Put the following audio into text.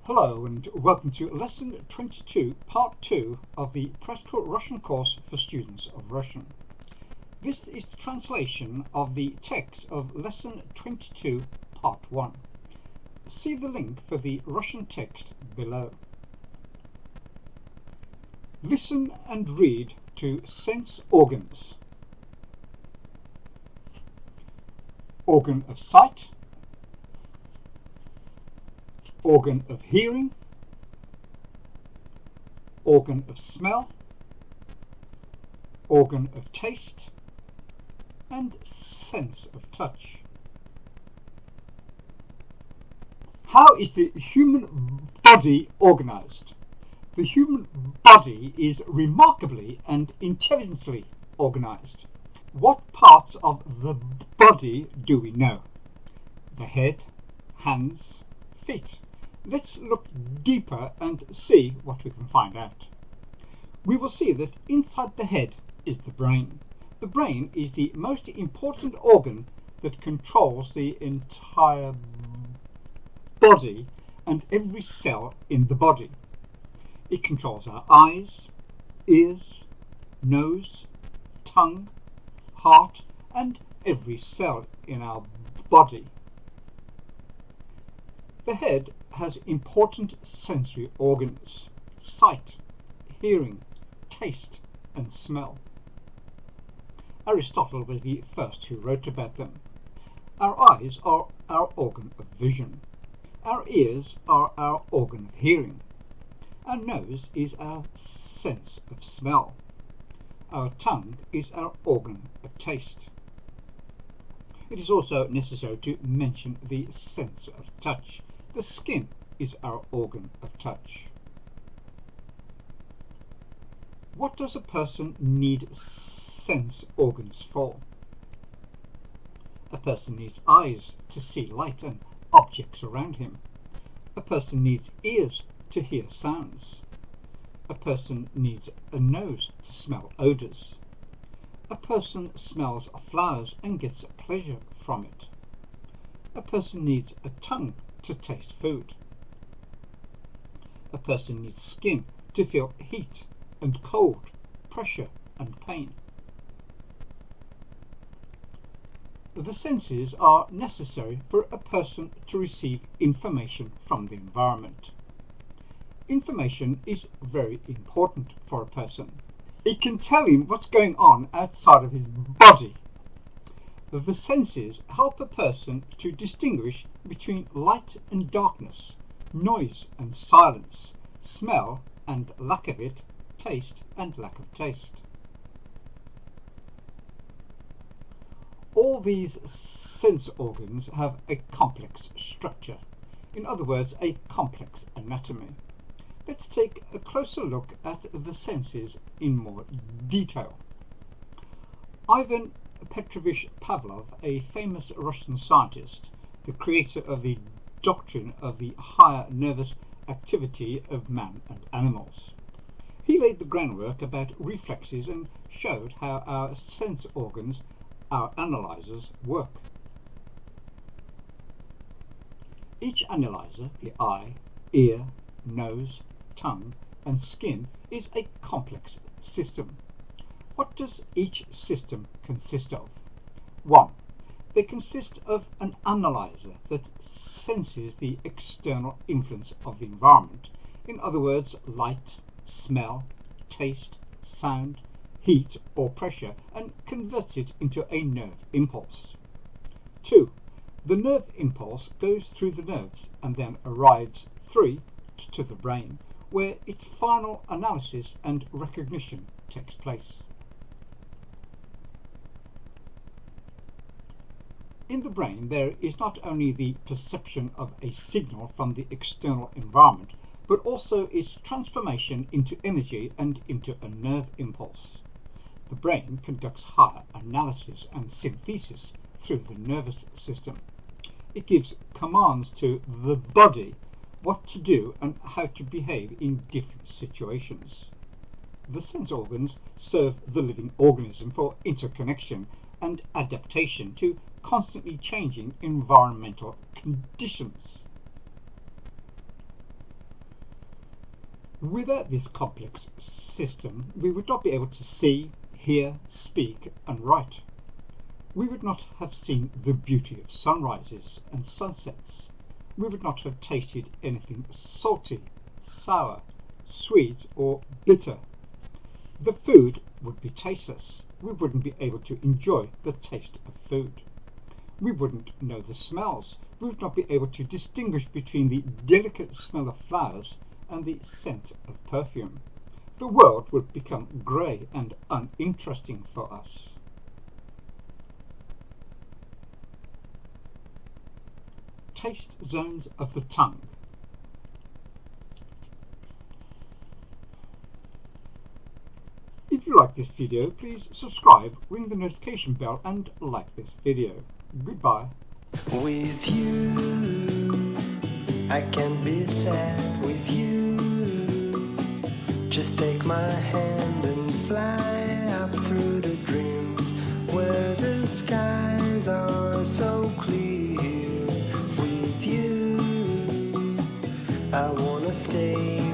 Hello and welcome to Lesson 22, Part 2 of the Practical Russian course for students of Russian. This is the translation of the text of Lesson 22, Part 1. See the link for the Russian text below. Listen and read to sense organs. Organ of sight, organ of hearing, organ of smell, organ of taste, and sense of touch. How is the human body organized? The human body is remarkably and intelligently organized. What parts of the body do we know? The head, hands, feet. Let's look deeper and see what we can find out. We will see that inside the head is the brain. The brain is the most important organ that controls the entire body and every cell in the body. It controls our eyes, ears, nose, tongue, heart, and every cell in our body. The head has important sensory organs: sight, hearing, taste, and smell. Aristotle was the first who wrote about them. Our eyes are our organ of vision. Our ears are our organ of hearing. Our nose is our sense of smell. Our tongue is our organ of taste. It is also necessary to mention the sense of touch. The skin is our organ of touch. What does a person need sense organs for? A person needs eyes to see light and objects around him. A person needs ears to hear sounds. A person needs a nose to smell odours. A person smells flowers and gets pleasure from it. A person needs a tongue to taste food. A person needs skin to feel heat and cold, pressure and pain. The senses are necessary for a person to receive information from the environment. Information is very important for a person. It can tell him what's going on outside of his body. The senses help a person to distinguish between light and darkness, noise and silence, smell and lack of it, taste and lack of taste. All these sense organs have a complex structure, in other words, a complex anatomy. Let's take a closer look at the senses in more detail. Ivan Petrovich Pavlov, a famous Russian scientist, the creator of the doctrine of the higher nervous activity of man and animals. He laid the groundwork about reflexes and showed how our sense organs, our analyzers, work. Each analyzer, the eye, ear, nose, tongue, and skin, is a complex system. What does each system consist of? 1. They consist of an analyzer that senses the external influence of the environment, in other words, light, smell, taste, sound, heat or pressure, and converts it into a nerve impulse. 2. The nerve impulse goes through the nerves and then arrives to the brain, where its final analysis and recognition takes place. In the brain, there is not only the perception of a signal from the external environment, but also its transformation into energy and into a nerve impulse. The brain conducts higher analysis and synthesis through the nervous system. It gives commands to the body what to do and how to behave in different situations. The sense organs serve the living organism for interconnection and adaptation to constantly changing environmental conditions. Without this complex system, we would not be able to see, hear, speak, and write. We would not have seen the beauty of sunrises and sunsets. We would not have tasted anything salty, sour, sweet, or bitter. The food would be tasteless. We wouldn't be able to enjoy the taste of food. We wouldn't know the smells. We would not be able to distinguish between the delicate smell of flowers and the scent of perfume. The world would become grey and uninteresting for us. Taste zones of the tongue. If you like this video, please subscribe, ring the notification bell and like this video. Goodbye. With you, I can be sad with you. Just take my hand and fly up through the dreams where the skies are so clear. With you, I wanna stay